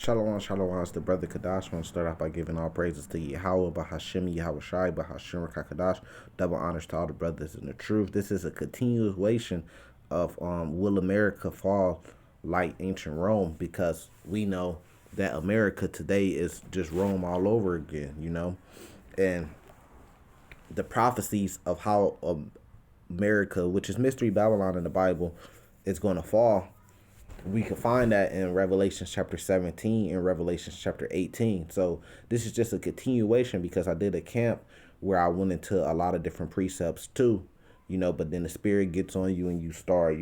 Shalom, shalom, it's the brother Kadash. I want to start off by giving all praises to Yahweh, Bahashim, Yahweh Shai, Bahashim, Kadash. Double honors to all the brothers in the truth. This is a continuation of Will America Fall Like Ancient Rome? Because we know that America today is just Rome all over again, and the prophecies of how America, which is Mystery Babylon in the Bible, is going to fall. We can find that in Revelation chapter 17 and Revelation chapter 18. So this is just a continuation because I did a camp where I went into a lot of different precepts too, but then the spirit gets on you and you start,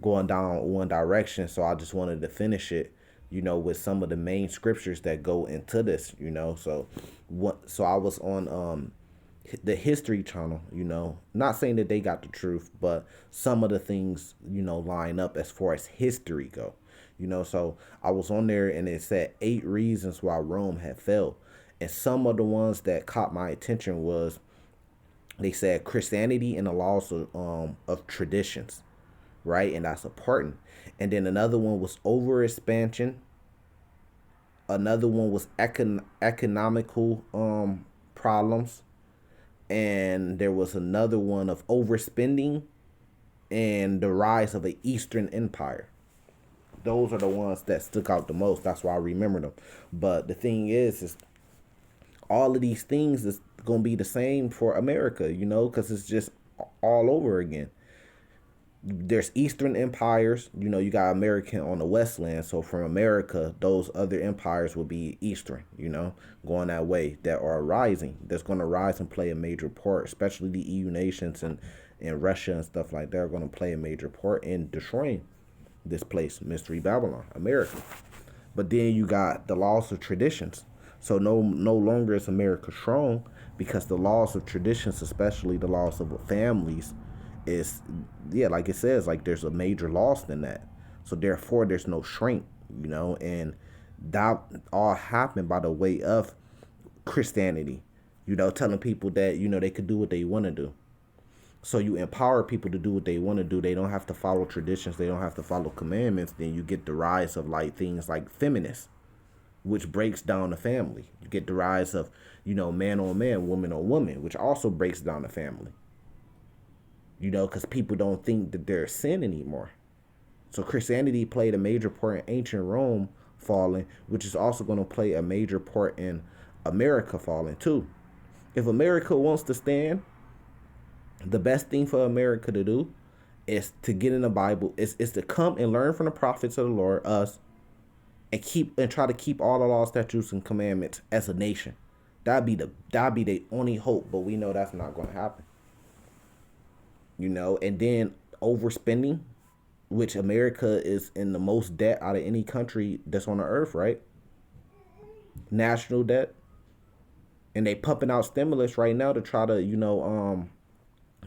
going down one direction. So I just wanted to finish it, with some of the main scriptures that go into this, so I was on the History Channel, not saying that they got the truth, but some of the things, line up as far as history go, so I was on there and it said 8 reasons why Rome had fell. And some of the ones that caught my attention was they said Christianity and the laws of traditions, right? And that's important. And then another one was over expansion. Another one was economical problems. And there was another one of overspending and the rise of an Eastern Empire. Those are the ones that stuck out the most. That's why I remember them. But the thing is all of these things is going to be the same for America, because it's just all over again. There's Eastern empires, you got American on the Westland. So from America, those other empires will be Eastern, going that way, that are rising, that's going to rise and play a major part, especially the EU nations and Russia and stuff like that are going to play a major part in destroying this place, Mystery Babylon, America. But then you got the laws of traditions. So no longer is America strong because the laws of traditions, especially the laws of families, is, like it says, like there's a major loss in that. So therefore there's no shrink, and that all happened by the way of Christianity, telling people that, they could do what they want to do. So you empower people to do what they want to do. They don't have to follow traditions. They don't have to follow commandments. Then you get the rise of like things like feminists, which breaks down the family. You get the rise of, man on man, woman on woman, which also breaks down the family. Because people don't think that there's sin anymore. So Christianity played a major part in ancient Rome falling, which is also going to play a major part in America falling too. If America wants to stand, the best thing for America to do is to get in the Bible, is to come and learn from the prophets of the Lord, us, and try to keep all the laws, statutes, and commandments as a nation. That'd be the only hope, but we know that's not going to happen. And then overspending, which America is in the most debt out of any country that's on the earth, right? National debt. And they pumping out stimulus right now to try to,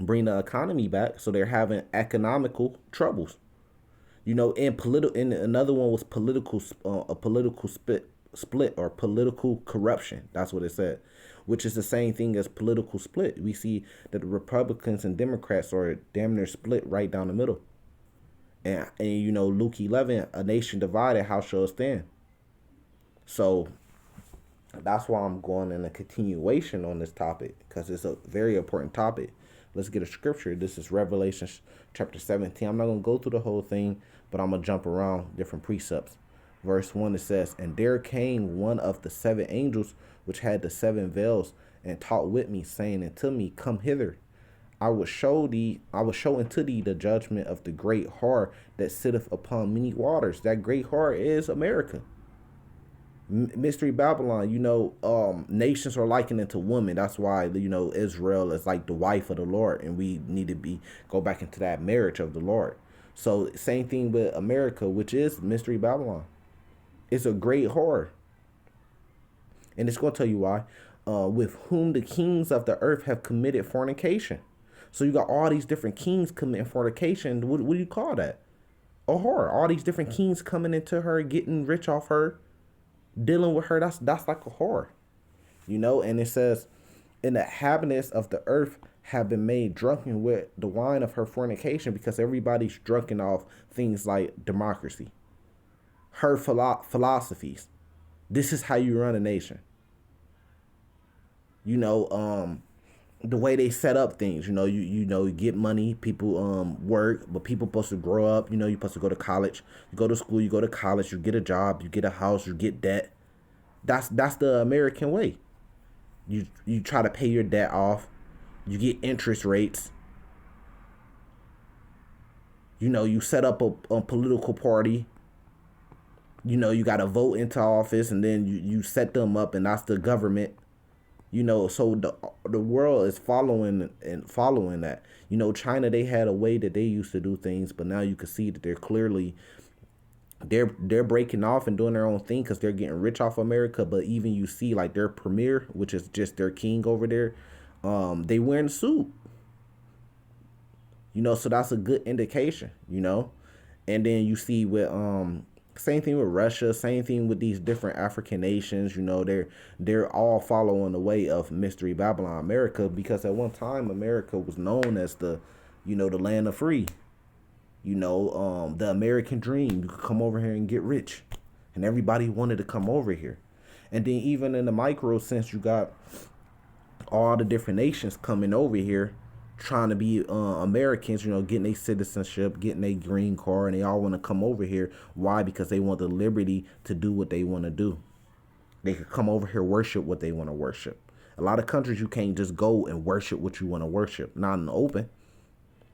bring the economy back. So they're having economical troubles. And another one was a political split or political corruption. That's what it said, which is the same thing as political split. We see that the Republicans and Democrats are damn near split right down the middle. And Luke 11, a nation divided, how shall it stand? So that's why I'm going in a continuation on this topic, because it's a very important topic. Let's get a scripture. This is Revelation chapter 17. I'm not going to go through the whole thing, but I'm going to jump around different precepts. Verse 1, it says, "And there came one of the 7 angels which had the 7 veils, and talked with me, saying unto me, Come hither. I will show unto thee the judgment of the great whore that sitteth upon many waters." That great whore is America. Mystery Babylon, nations are likened into women. That's why, Israel is like the wife of the Lord, and we need to go back into that marriage of the Lord. So same thing with America, which is Mystery Babylon. It's a great whore. And it's going to tell you why. With whom the kings of the earth have committed fornication. So you got all these different kings committing fornication. What do you call that? A whore. All these different kings coming into her, getting rich off her, dealing with her. That's like a whore. And it says, "And the inhabitants of the earth have been made drunken with the wine of her fornication," because everybody's drunken off things like democracy. her philosophies. This is how you run a nation. You know, the way they set up things. You get money, people work, but people supposed to grow up. You're supposed to go to college, you go to school, you go to college, you get a job, you get a house, you get debt. That's the American way. You try to pay your debt off, you get interest rates. You set up a political party. You got to vote into office, and then you set them up, and that's the government. So the world is following that. China, they had a way that they used to do things, but now you can see that they're breaking off and doing their own thing because they're getting rich off America. But even you see like their premier, which is just their king over there, they wearing a suit. So that's a good indication. And then you see with same thing with Russia, same thing with these different African nations. They're all following the way of Mystery Babylon America, because at one time America was known as the land of free. The American dream. You could come over here and get rich, and everybody wanted to come over here. And then even in the micro sense, you got all the different nations coming over here trying to be Americans, getting their citizenship, getting their green card, and they all want to come over here. Why? Because they want the liberty to do what they want to do. They could come over here, worship what they want to worship. A lot of countries, you can't just go and worship what you want to worship, not in the open.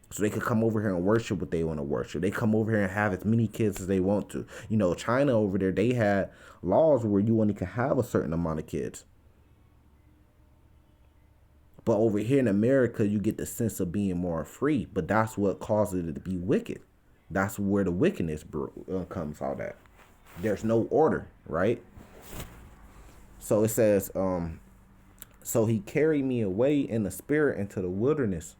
So they could come over here and worship what they want to worship. They come over here and have as many kids as they want to. China over there, they had laws where you only could have a certain amount of kids. But over here in America, you get the sense of being more free. But that's what causes it to be wicked. That's where the wickedness comes out at. There's no order, right? So it says, so he carried me away in the spirit into the wilderness,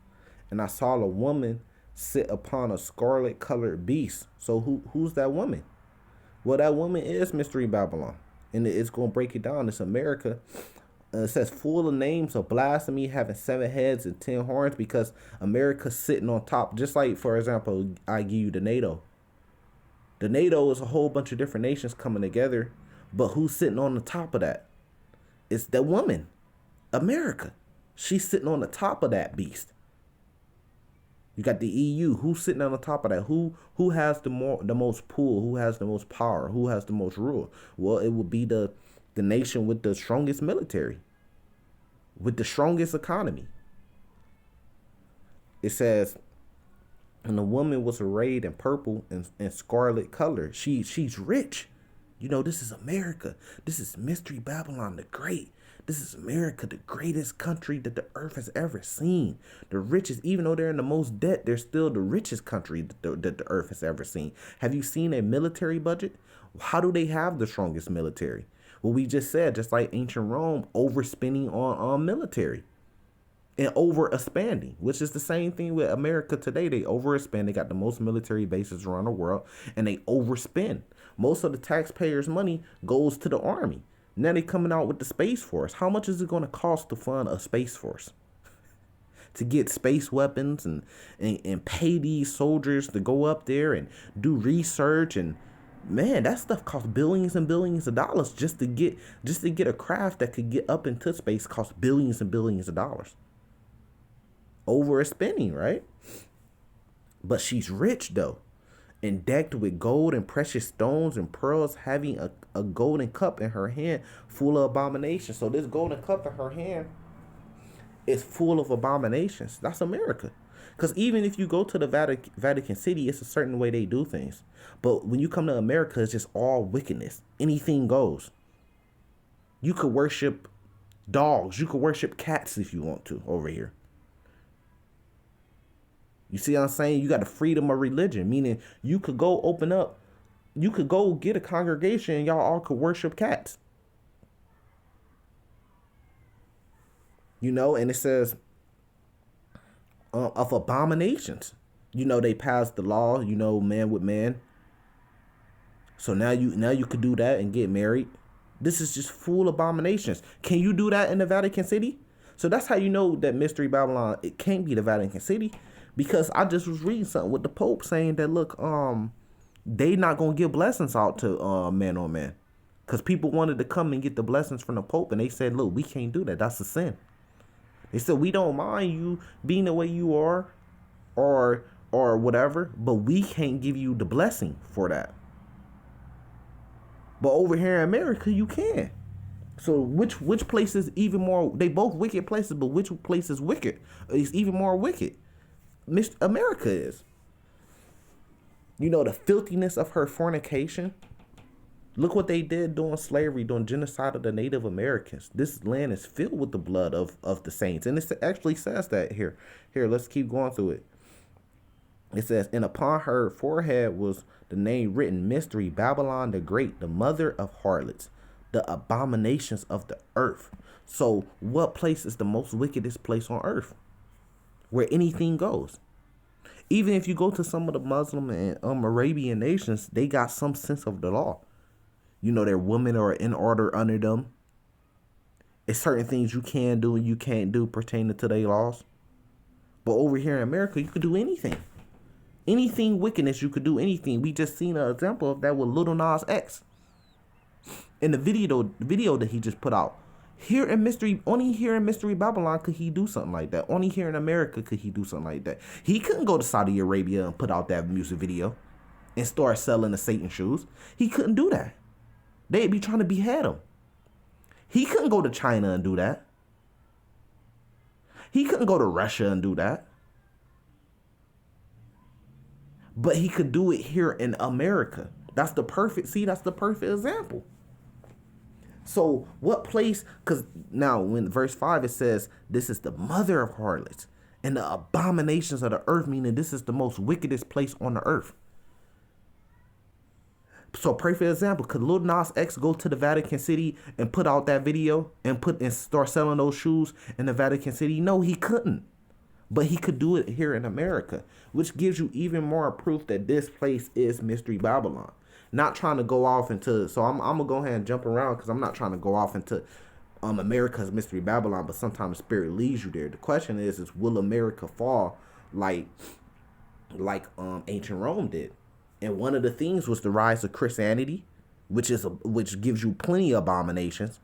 and I saw a woman sit upon a scarlet colored beast. So who's that woman? Well, that woman is Mystery Babylon. And it's going to break it down. It's America. It says full of names of blasphemy, having 7 heads and 10 horns, because America's sitting on top. Just like, for example, I give you the NATO. The NATO is a whole bunch of different nations coming together, but who's sitting on the top of that? It's the woman, America. She's sitting on the top of that beast. You got the EU. Who's sitting on the top of that? Who has the most pull? Who has the most power? Who has the most rule? Well, it would be the nation with the strongest military, with the strongest economy. It says, and the woman was arrayed in purple and scarlet color. She's rich. This is America. This is Mystery Babylon the Great. This is America, the greatest country that the earth has ever seen. The richest, even though they're in the most debt, they're still the richest country that the earth has ever seen. Have you seen a military budget? How do they have the strongest military? Well, we just said, just like ancient Rome, overspending on military and over-expanding, which is the same thing with America today. They overspend. They got the most military bases around the world, and they overspend. Most of the taxpayers' money goes to the army. Now they coming out with the Space Force. How much is it going to cost to fund a Space Force? To get space weapons and pay these soldiers to go up there and do research, and man, that stuff costs billions and billions of dollars just to get a craft that could get up into space. Costs billions and billions of dollars. Overspending, right? But she's rich though, and decked with gold and precious stones and pearls, having a golden cup in her hand full of abominations. So this golden cup in her hand is full of abominations. That's America. Because even if you go to the Vatican City, it's a certain way they do things. But when you come to America, it's just all wickedness. Anything goes. You could worship dogs. You could worship cats if you want to over here. You see what I'm saying? You got the freedom of religion, meaning you could go open up. You could go get a congregation and y'all all could worship cats. And it says of abominations. They passed the law, man with man. So now you could do that and get married. This is just full abominations. Can you do that in the Vatican City? So that's how you know that Mystery Babylon, it can't be the Vatican City. Because I just was reading something with the Pope saying that, look, They not gonna give blessings out to man on man, because people wanted to come and get the blessings from the Pope, and they said, look, we can't do that. That's a sin. They said, we don't mind you being the way you are, or whatever, but we can't give you the blessing for that. But over here in America, you can. So which place is even more? They both wicked places, but which place is wicked? It's even more wicked. America is. You know, the filthiness of her fornication. Look what they did during slavery, during genocide of the Native Americans. This land is filled with the blood of the saints. And it actually says that here. Here, let's keep going through it. It says, and upon her forehead was the name written, Mystery, Babylon the Great, the mother of harlots, the abominations of the earth. So what place is the most wickedest place on earth? Where anything goes. Even if you go to some of the Muslim and Arabian nations, they got some sense of the law. You know, their women are in order under them. It's certain things you can do and you can't do pertaining to their laws. But over here in America, you could do anything. Anything wickedness, you could do anything. We just seen an example of that with Lil Nas X. In the video that he just put out. Only here in Mystery Babylon could he do something like that. Only here in America could he do something like that. He couldn't go to Saudi Arabia and put out that music video and start selling the Satan shoes. He couldn't do that. They'd be trying to behead him. He couldn't go to China and do that. He couldn't go to Russia and do that. But he could do it here in America. That's the perfect example. So what place, because now when verse 5 it says, this is the mother of harlots and the abominations of the earth, meaning this is the most wickedest place on the earth. So pray for example, could Lil Nas X go to the Vatican City and put out that video and start selling those shoes in the Vatican City? No, he couldn't. But he could do it here in America, which gives you even more proof that this place is Mystery Babylon. Not trying to go off into, so I'm going to go ahead and jump around because I'm not trying to go off into America's Mystery Babylon, but sometimes the spirit leads you there. The question is will America fall like ancient Rome did? And one of the things was the rise of Christianity, which gives you plenty of abominations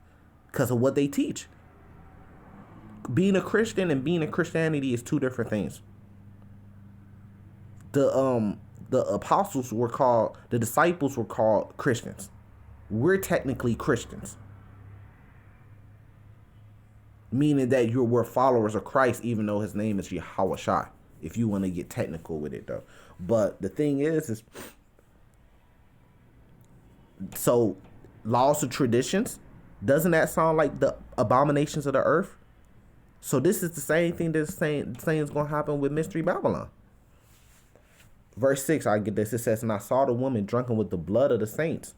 because of what they teach. Being a Christian and being in Christianity is two different things. The disciples were called Christians. We're technically Christians. Meaning that we're followers of Christ, even though his name is Yahweh, if you want to get technical with it though. But the thing is so laws and traditions, doesn't that sound like the abominations of the earth? So this is the same thing that's saying is going to happen with Mystery Babylon. Verse 6, I get this. It says, and I saw the woman drunken with the blood of the saints.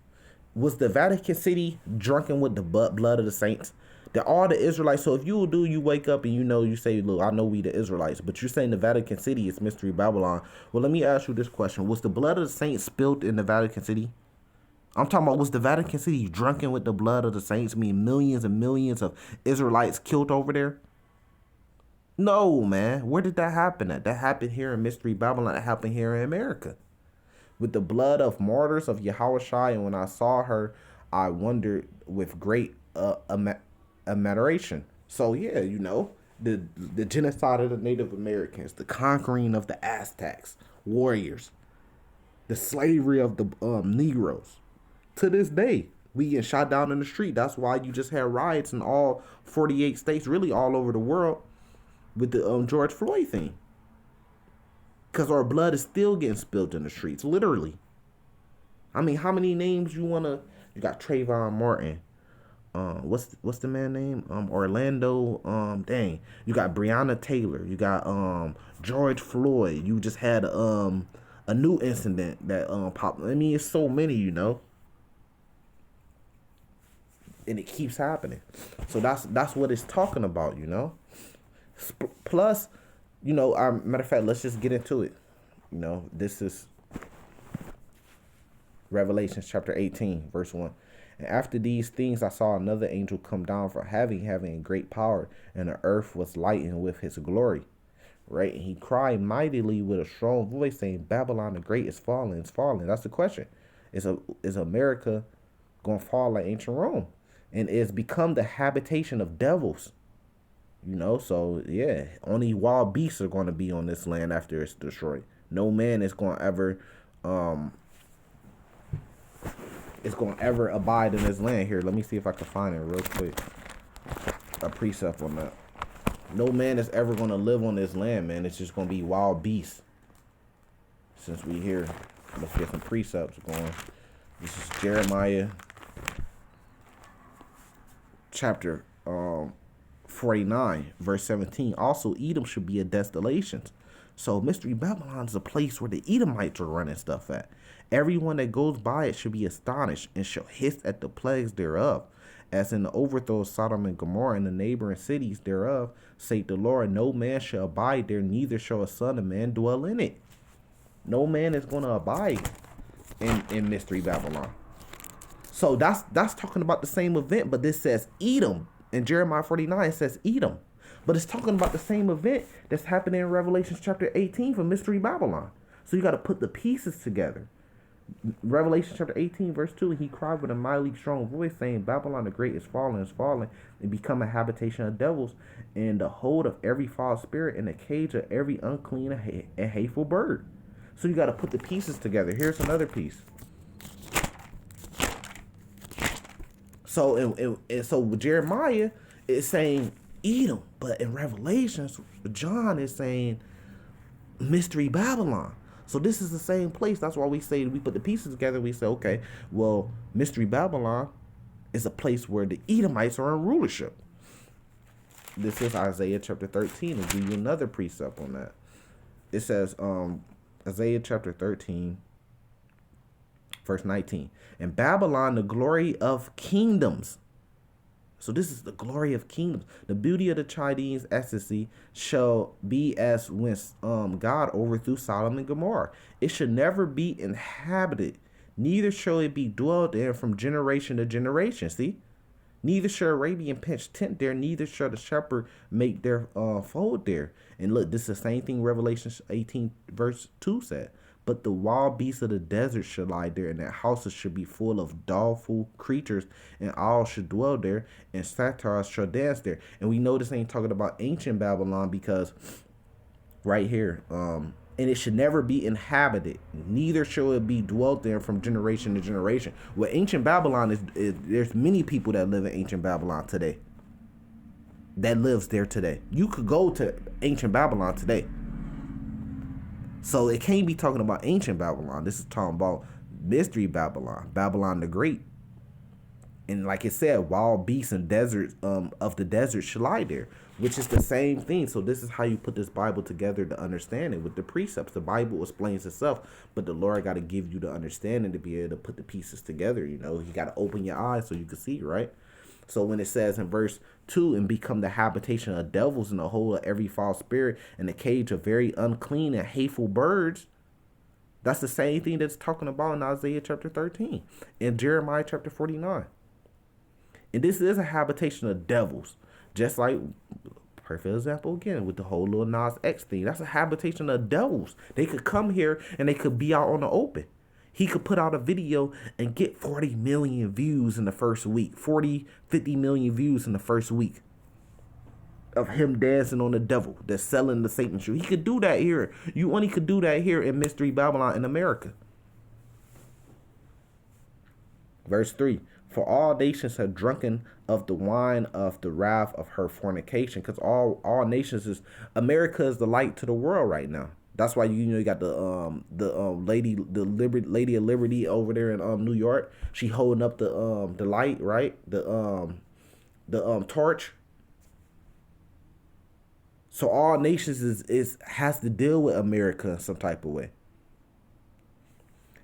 Was the Vatican City drunken with the blood of the saints? That all the Israelites, so if you wake up and you say, look, I know we the Israelites, but you're saying the Vatican City is Mystery Babylon. Well, let me ask you this question. Was the blood of the saints spilled in the Vatican City? I'm talking about, was the Vatican City drunken with the blood of the saints, meaning millions and millions of Israelites killed over there? No, man. Where did that happen at? That happened here in Mystery Babylon. That happened here in America. With the blood of martyrs of Yahweh, and when I saw her, I wondered with great admiration. So, yeah, the genocide of the Native Americans, the conquering of the Aztecs, warriors, the slavery of the Negroes. To this day, we get shot down in the street. That's why you just had riots in all 48 states, really all over the world, with the George Floyd thing. Because our blood is still getting spilled in the streets, literally. I mean, how many names you got Trayvon Martin. What's the man name? Orlando, You got Breonna Taylor. You got George Floyd. You just had a new incident that popped. I mean, it's so many, And it keeps happening. So that's what it's talking about, Plus, matter of fact, let's just get into it. This is Revelation chapter 18, verse 1. And after these things, I saw another angel come down from having great power, and the earth was lightened with his glory. right? And he cried mightily with a strong voice, saying, Babylon the Great is falling, it's falling. That's the question. Is America going to fall like ancient Rome? And it's become the habitation of devils. You know, so yeah, only wild beasts are going to be on this land after it's destroyed. No man is going to ever, um, abide in this land. Here, let me see if I can find it real quick. A precept on that. No man is ever going to live on this land, man. It's just going to be wild beasts. Since we here, let's get some precepts going. This is Jeremiah chapter 49, verse 17. Also, Edom should be a desolation. So, Mystery Babylon is a place where the Edomites are running stuff at. Everyone that goes by it should be astonished and shall hiss at the plagues thereof. As in the overthrow of Sodom and Gomorrah and the neighboring cities thereof, saith the Lord, no man shall abide there, neither shall a son of man dwell in it. No man is going to abide in Mystery Babylon. So that's talking about the same event, but this says Edom. In Jeremiah 49, it says Edom. But it's talking about the same event that's happening in Revelation chapter 18 for Mystery Babylon. So you got to put the pieces together. Revelation chapter 18, verse 2, he cried with a mighty strong voice, saying, Babylon the Great is fallen, and become a habitation of devils, and the hold of every false spirit, and the cage of every unclean and hateful bird. So you got to put the pieces together. Here's another piece. So so Jeremiah is saying Edom, but in Revelations, John is saying Mystery Babylon. So this is the same place. That's why we say, we put the pieces together. We say, okay, well, Mystery Babylon is a place where the Edomites are in rulership. This is Isaiah chapter 13. I'll give you another precept on that. It says, Isaiah chapter 13, verse 19. And Babylon, the glory of kingdoms. So this is the glory of kingdoms. The beauty of the Chaldeans' ecstasy shall be as when God overthrew Sodom and Gomorrah. It should never be inhabited, neither shall it be dwelled in from generation to generation. See? Neither shall Arabian pitch tent there, neither shall the shepherd make their fold there. And look, this is the same thing Revelation 18 verse 2 said. But the wild beasts of the desert shall lie there, and their houses should be full of doleful creatures, and all should dwell there, and satyrs shall dance there. And we know this ain't talking about ancient Babylon, because right here, and it should never be inhabited, neither shall it be dwelt there from generation to generation. Well, ancient Babylon is there's many people that live in ancient Babylon today. That lives there today. You could go to ancient Babylon today. So it can't be talking about ancient Babylon. This is talking about Mystery Babylon, Babylon the Great. And like it said, wild beasts and deserts of the desert shall lie there, which is the same thing. So this is how you put this Bible together to understand it with the precepts. The Bible explains itself, but the Lord got to give you the understanding to be able to put the pieces together. You know, He got to open your eyes so you can see, right? So when it says in verse 2, and become the habitation of devils and the hole of every false spirit and the cage of very unclean and hateful birds, that's the same thing that's talking about in Isaiah chapter 13 and Jeremiah chapter 49. And this is a habitation of devils, just like, perfect example again with the whole Lil Nas X thing. That's a habitation of devils. They could come here and they could be out on the open. He could put out a video and get 40 million views in the first week. 40, 50 million views in the first week of him dancing on the devil that's selling the Satan shoe. He could do that here. You only could do that here in Mystery Babylon in America. Verse 3. For all nations have drunken of the wine of the wrath of her fornication. Because all nations is, America is the light to the world right now. That's why you got the lady of liberty over there in New York. She holding up the light, right? The torch. So all nations has to deal with America in some type of way.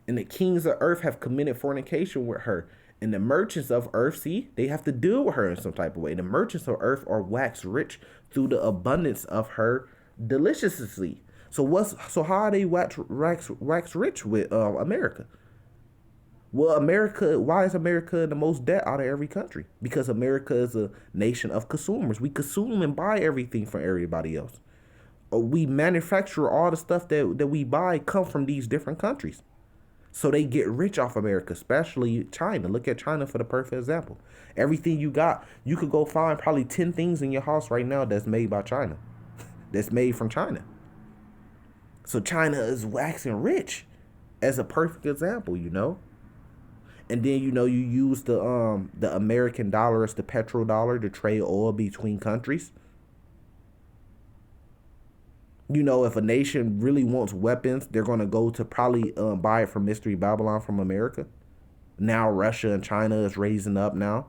And the kings of earth have committed fornication with her. And the merchants of earth, see, they have to deal with her in some type of way. The merchants of earth are waxed rich through the abundance of her deliciously. So how are they wax rich with America? Well, why is America in the most debt out of every country? Because America is a nation of consumers. We consume and buy everything from everybody else. We manufacture all the stuff that we buy come from these different countries. So they get rich off America, especially China. Look at China for the perfect example. Everything you got, you could go find probably 10 things in your house right now that's made by China. That's made from China. So China is waxing rich as a perfect example, you know? And then you use the American dollar as the petrodollar to trade oil between countries. If a nation really wants weapons, they're gonna go to probably buy it from Mystery Babylon from America. Now Russia and China is raising up now.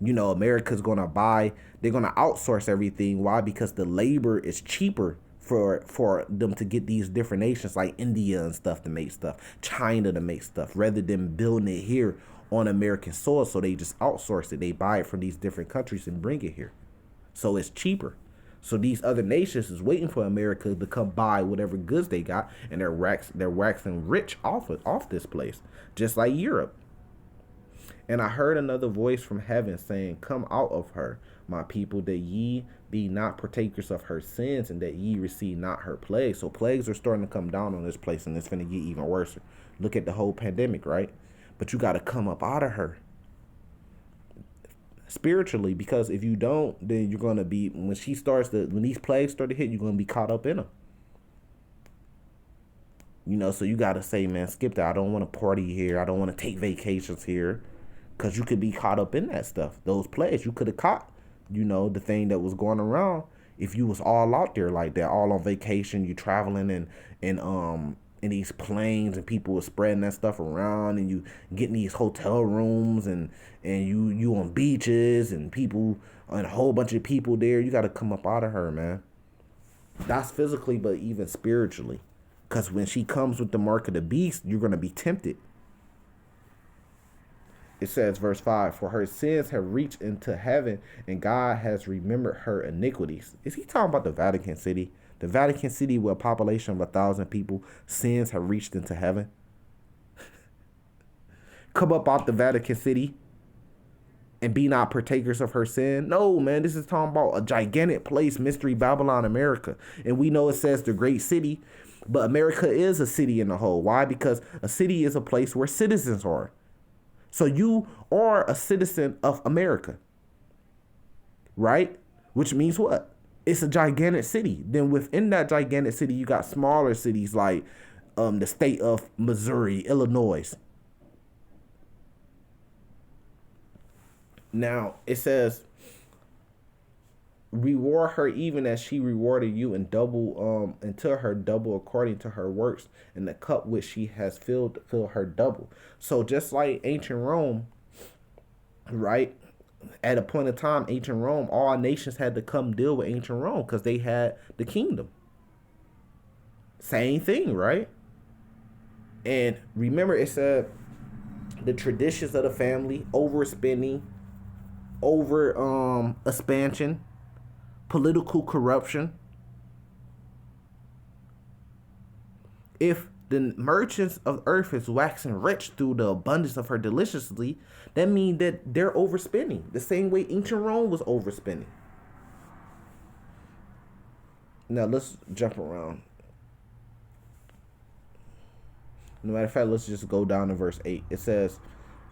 America's gonna buy. They're gonna outsource everything. Why? Because the labor is cheaper for them to get these different nations like India and stuff to make stuff, China to make stuff, rather than building it here on American soil. So they just outsource it. They buy it from these different countries and bring it here. So it's cheaper. So these other nations is waiting for America to come buy whatever goods they got, and they're waxing rich off this place, just like Europe. And I heard another voice from heaven saying, "Come out of her, my people, that ye be not partakers of her sins, and that ye receive not her plagues." So plagues are starting to come down on this place, and it's going to get even worse. Look at the whole pandemic, right? But you got to come up out of her spiritually, because if you don't, then you're going to be, when these plagues start to hit, you're going to be caught up in them. So you got to say, man, skip that. I don't want to party here. I don't want to take vacations here. Because you could be caught up in that stuff. Those plagues, you could have caught, the thing that was going around if you was all out there like that, all on vacation, you traveling in these planes, and people were spreading that stuff around, and you getting these hotel rooms, and you on beaches, and people, and a whole bunch of people there. You got to come up out of her, man. That's physically, but even spiritually. Because when she comes with the mark of the beast, you're going to be tempted. It says, verse 5, "For her sins have reached into heaven, and God has remembered her iniquities." Is he talking about the Vatican City? The Vatican City, with a population of 1,000 people, sins have reached into heaven? Come up out the Vatican City and be not partakers of her sin? No, man, this is talking about a gigantic place, Mystery Babylon, America. And we know it says the great city, but America is a city in the whole. Why? Because a city is a place where citizens are. So you are a citizen of America, right? Which means what? It's a gigantic city. Then within that gigantic city, you got smaller cities like the state of Missouri, Illinois. Now, it says, "Reward her even as she rewarded you, and double until her double according to her works, and the cup which she has filled fill her double." So just like ancient Rome, right? At a point in time, ancient Rome, all nations had to come deal with ancient Rome because they had the kingdom. Same thing, right? And remember, it said the traditions of the family, overspending, over expansion, political corruption. If the merchants of earth is waxing rich through the abundance of her deliciously, that means that they're overspending the same way ancient Rome was overspending. Now let's jump around. No matter of fact, let's just go down to verse 8. It says,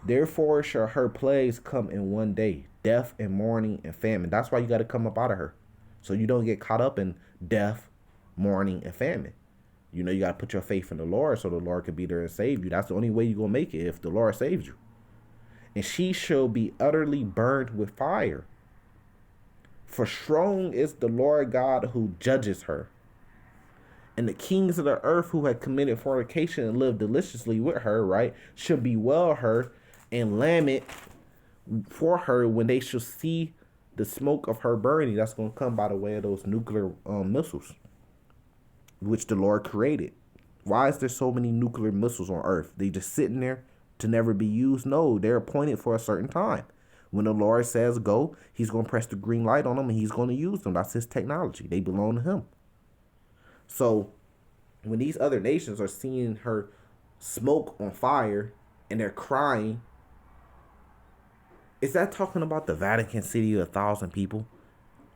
"Therefore shall her plagues come in one day, death and mourning and famine." That's why you got to come up out of her, so you don't get caught up in death, mourning, and famine. You got to put your faith in the Lord so the Lord can be there and save you. That's the only way you're going to make it, if the Lord saves you. "And she shall be utterly burned with fire. For strong is the Lord God who judges her. And the kings of the earth who had committed fornication and lived deliciously with her," right, "shall bewail her and lament for her when they shall see the smoke of her burning." That's going to come by the way of those nuclear missiles, which the Lord created. Why is there so many nuclear missiles on earth? They just sitting there to never be used? No, they're appointed for a certain time. When the Lord says go, he's going to press the green light on them, and he's going to use them. That's his technology. They belong to him. So when these other nations are seeing her smoke on fire and they're crying, is that talking about the Vatican City of 1,000 people?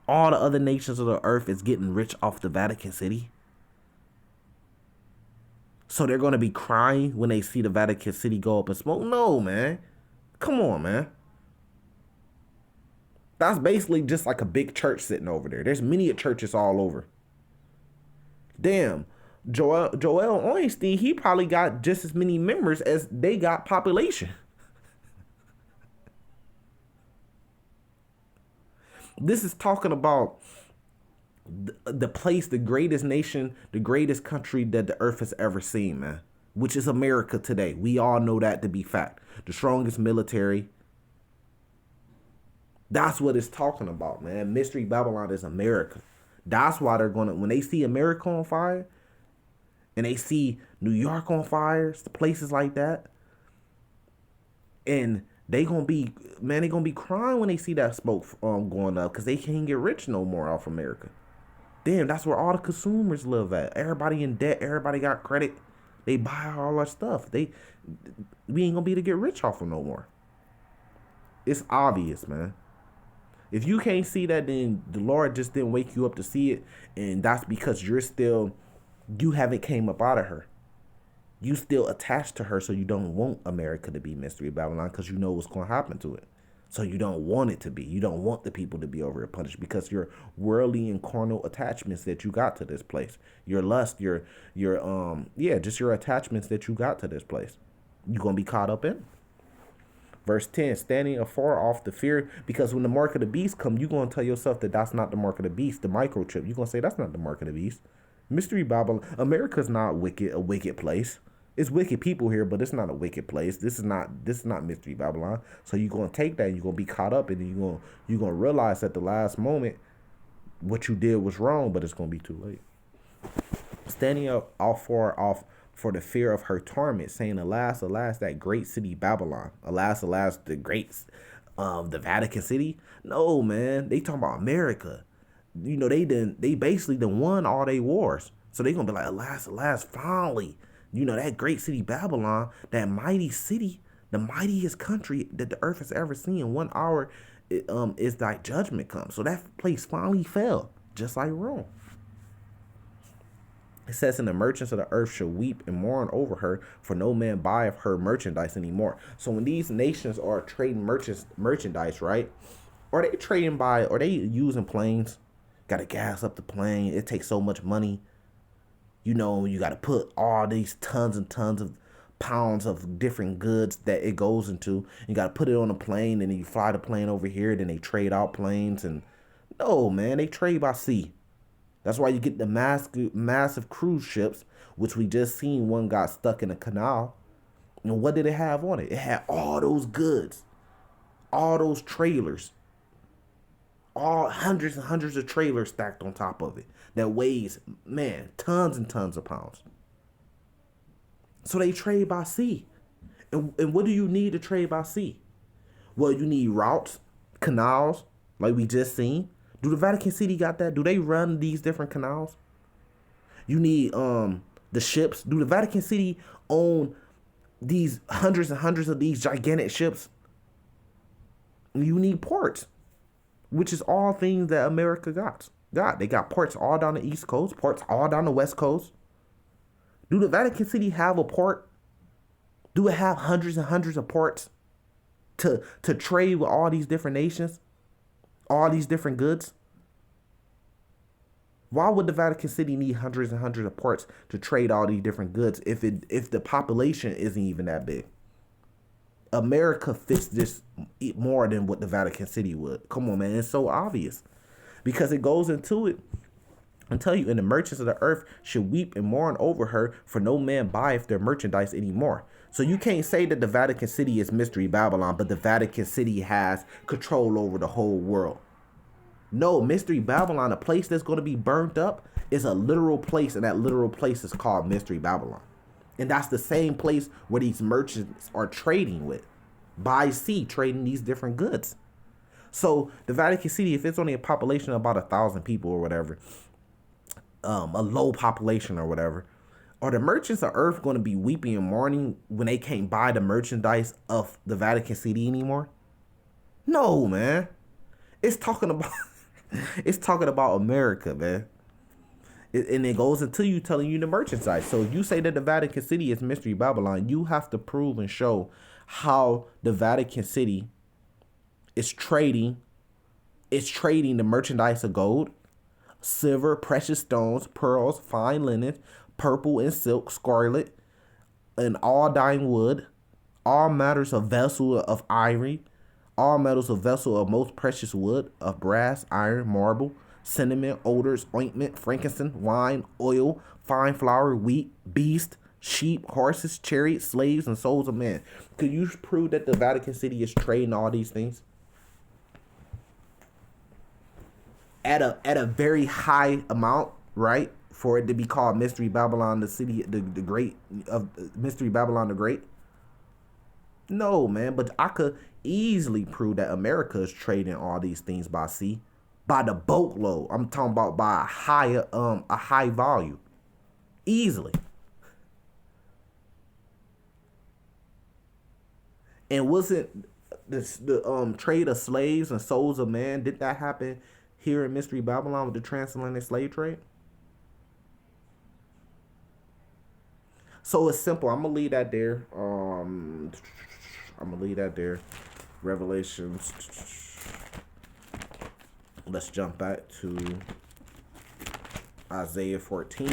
All the other nations of the earth is getting rich off the Vatican City. So they're going to be crying when they see the Vatican City go up in smoke? No, man. Come on, man. That's basically just like a big church sitting over there. There's many churches all over. Damn. Joel Osteen, he probably got just as many members as they got population. This is talking about the place, the greatest nation, the greatest country that the earth has ever seen, man, which is America today. We all know that to be fact. The strongest military. That's what it's talking about, man. Mystery Babylon is America. That's why they're going to, when they see America on fire and they see New York on fire, places like that, and they going to be, man, they going to be crying when they see that smoke going up because they can't get rich no more off America. Damn, that's where all the consumers live at. Everybody in debt. Everybody got credit. They buy all our stuff. We ain't gonna be able to get rich off them no more. It's obvious, man. If you can't see that, then the Lord just didn't wake you up to see it, and that's because you haven't came up out of her. You still attached to her, so you don't want America to be Mystery Babylon because you know what's gonna happen to it. So you don't want it to be. You don't want the people to be over here punished because your worldly and carnal attachments that you got to this place. Your lust, just your attachments that you got to this place. You're going to be caught up in. Verse 10, standing afar off the fear, because when the mark of the beast come, you're going to tell yourself that that's not the mark of the beast, the microchip. You're going to say that's not the mark of the beast. Mystery Babylon. America's not a wicked place. It's wicked people here, but it's not a wicked place. This is not Mystery Babylon. So you're gonna take that and you're gonna be caught up, and you're gonna realize at the last moment what you did was wrong, but it's gonna be too late. Standing up all far off for the fear of her torment, saying, "Alas, alas, that great city Babylon. Alas, alas, the great the Vatican City." No, man, they talking about America. You know, they basically won all their wars. So they gonna be like, "Alas, alas, finally. You know, that great city Babylon, that mighty city, the mightiest country that the earth has ever seen. In 1 hour, is thy judgment comes." So that place finally fell, just like Rome. It says, "And the merchants of the earth shall weep and mourn over her, for no man buyeth her merchandise anymore." So when these nations are trading merchandise, right? Are they using planes? Got to gas up the plane. It takes so much money. You know, you got to put all these tons and tons of pounds of different goods that it goes into. You got to put it on a plane, and then you fly the plane over here. Then they trade out planes. And no, man, they trade by sea. That's why you get the massive cruise ships, which we just seen one got stuck in a canal. And what did it have on it? It had all those goods, all those trailers, all hundreds and hundreds of trailers stacked on top of it that weighs, man, tons and tons of pounds. So they trade by sea. And what do you need to trade by sea? Well, you need routes, canals, like we just seen. Do the Vatican City got that? Do they run these different canals? You need the ships. Do the Vatican City own these hundreds and hundreds of these gigantic ships? You need ports, which is all things that America got. They got ports all down the East Coast, ports all down the West Coast. Do the Vatican City have a port? Do it have hundreds and hundreds of ports to trade with all these different nations, all these different goods? Why would the Vatican City need hundreds and hundreds of ports to trade all these different goods if the population isn't even that big? America fits this more than what the Vatican City would. Come on, man. It's so obvious. Because it goes into it and tell you, "And the merchants of the earth should weep and mourn over her, for no man buyeth their merchandise anymore." So you can't say that the Vatican City is Mystery Babylon, but the Vatican City has control over the whole world. No, Mystery Babylon, a place that's going to be burnt up, is a literal place, and that literal place is called Mystery Babylon. And that's the same place where these merchants are trading with, by sea, trading these different goods. So the Vatican City, if it's only a population of about 1,000 people or whatever, a low population or whatever, are the merchants of earth going to be weeping and mourning when they can't buy the merchandise of the Vatican City anymore? No, man. It's talking about It's talking about America, man. And it goes into you telling you the merchant side. So if you say that the Vatican City is Mystery Babylon, you have to prove and show how the Vatican City is trading. It's trading the merchandise of gold, silver, precious stones, pearls, fine linen, purple and silk, scarlet, and all dying wood, all matters of vessel of ivory, all metals of vessel of most precious wood, of brass, iron, marble, cinnamon, odors, ointment, frankincense, wine, oil, fine flour, wheat, beast, sheep, horses, chariots, slaves, and souls of men. Could you prove that the Vatican City is trading all these things at a very high amount, right? For it to be called Mystery Babylon, the city, the great of Mystery Babylon the Great. No, man, but I could easily prove that America is trading all these things by sea, by the boatload. I'm talking about by a high volume, easily. And wasn't the trade of slaves and souls of man? Did that happen here in Mystery Babylon with the transatlantic slave trade? So it's simple. I'm gonna leave that there. I'm gonna leave that there. Revelations. Let's jump back to Isaiah 14.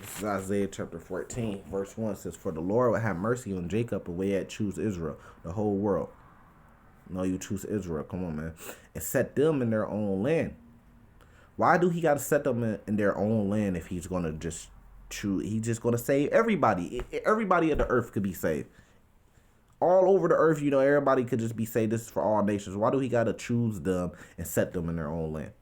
This is Isaiah chapter 14, verse 1 says, "For the Lord will have mercy on Jacob, and way at choose Israel, the whole world." No, you choose Israel. Come on, man. And set them in their own land. Why do he got to set them in their own land if he's going to just choose? He's just going to save everybody. Everybody of the earth could be saved. All over the earth, everybody could just be saved. This is for all nations. Why do he got to choose them and set them in their own land?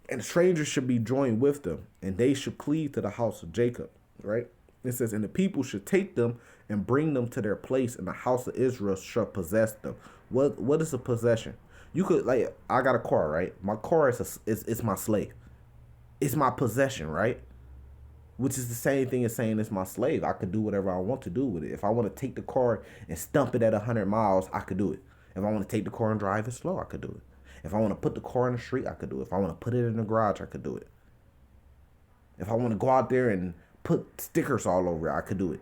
And strangers should be joined with them, and they should cleave to the house of Jacob, right? It says, and the people should take them and bring them to their place, and the house of Israel shall possess them. What is a possession? You could, like, I got a car, right? My car is my slave. It's my possession, right? Which is the same thing as saying it's my slave. I could do whatever I want to do with it. If I want to take the car and stump it at 100 miles, I could do it. If I want to take the car and drive it slow, I could do it. If I want to put the car in the street, I could do it. If I want to put it in the garage, I could do it. If I want to go out there and put stickers all over it, I could do it.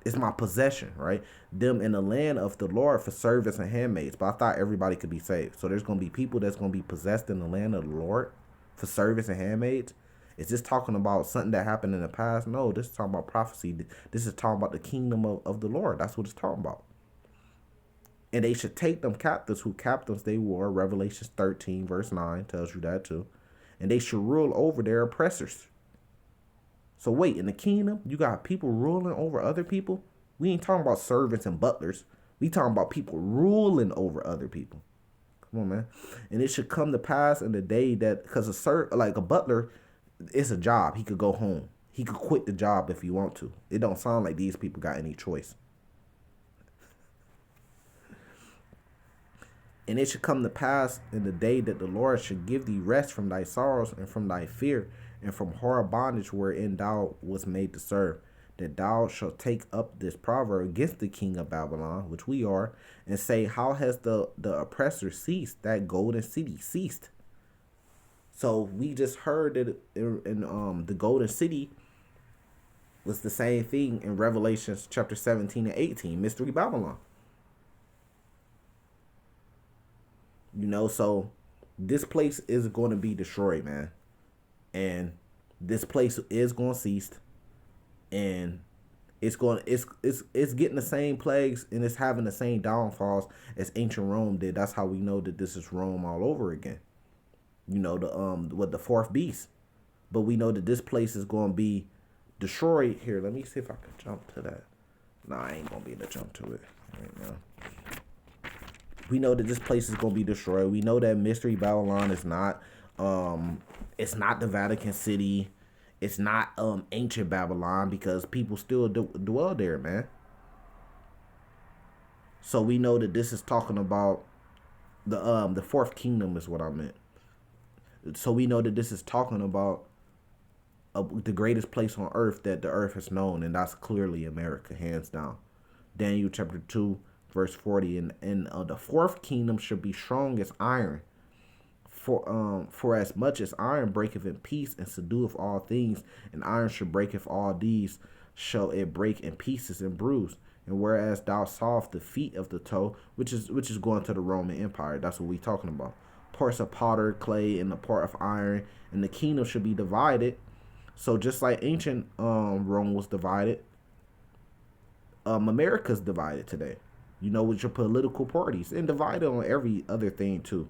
It's my possession, right? Them in the land of the Lord for servants and handmaids. But I thought everybody could be saved. So there's going to be people that's going to be possessed in the land of the Lord for servants and handmaids. Is this talking about something that happened in the past? No, this is talking about prophecy. This is talking about the kingdom of the Lord. That's what it's talking about. And they should take them captives, who captives they were. Revelation 13, verse 9 tells you that too. And they should rule over their oppressors. So wait, in the kingdom, you got people ruling over other people? We ain't talking about servants and butlers. We talking about people ruling over other people. Come on, man. And it should come to pass in the day that, because like a butler, it's a job. He could go home. He could quit the job if he want to. It don't sound like these people got any choice. And it should come to pass in the day that the Lord should give thee rest from thy sorrows and from thy fear and from horror bondage wherein thou was made to serve, that thou shalt take up this proverb against the king of Babylon, which we are, and say, how has the oppressor ceased? That golden city ceased. So we just heard that in the golden city was the same thing in Revelation chapter 17 and 18, Mystery Babylon. So this place is going to be destroyed, man. And this place is going to cease. And it's getting the same plagues, and it's having the same downfalls as ancient Rome did. That's how we know that this is Rome all over again. The fourth beast. But we know that this place is going to be destroyed. Here, let me see if I can jump to that. Nah, I ain't going to be able to jump to it right now. We know that this place is going to be destroyed. We know that Mystery Babylon is not, it's not the Vatican City. It's not ancient Babylon, because people still dwell there, man. So we know that this is talking about the fourth kingdom is what I meant. So we know that this is talking about the greatest place on earth that the earth has known, and that's clearly America, hands down. Daniel chapter 2, verse 40, and the fourth kingdom should be strong as iron. For as much as iron breaketh in peace and subdueth all things, and iron shall breaketh all these, shall it break in pieces and bruise. And whereas thou sawest the feet of the toe, which is going to the Roman Empire, that's what we talking about. Parts of potter, clay, and the part of iron, and the kingdom should be divided. So just like ancient Rome was divided, America's divided today. You know, with your political parties, and divided on every other thing too.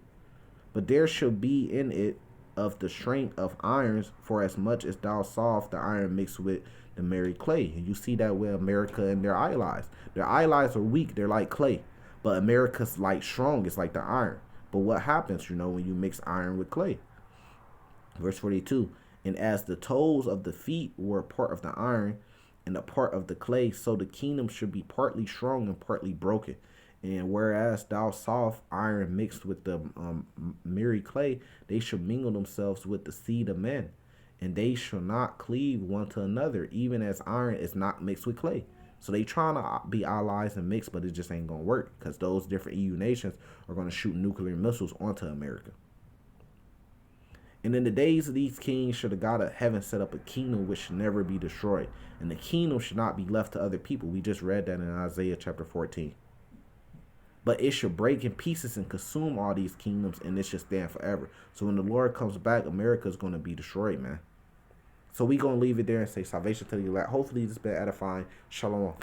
But there shall be in it of the strength of irons, for as much as thou sawest the iron mixed with the merry clay. And you see that with America and their allies. Their allies are weak, they're like clay. But America's like strong, it's like the iron. But what happens, you know, when you mix iron with clay? Verse 42, and as the toes of the feet were part of the iron and a part of the clay, so the kingdom should be partly strong and partly broken. And whereas thou sawest iron mixed with the merry clay, they shall mingle themselves with the seed of men, and they shall not cleave one to another, even as iron is not mixed with clay. So they trying to be allies and mix, but it just ain't gonna work, because those different EU nations are gonna shoot nuclear missiles onto America. And in the days of these kings should the God of heaven set up a kingdom which should never be destroyed, and the kingdom should not be left to other people. We just read that in Isaiah chapter 14. But it shall break in pieces and consume all these kingdoms, and it shall stand forever. So when the Lord comes back, America is going to be destroyed, man. So we going to leave it there and say salvation to the elect. Hopefully this has been edifying. Shalom.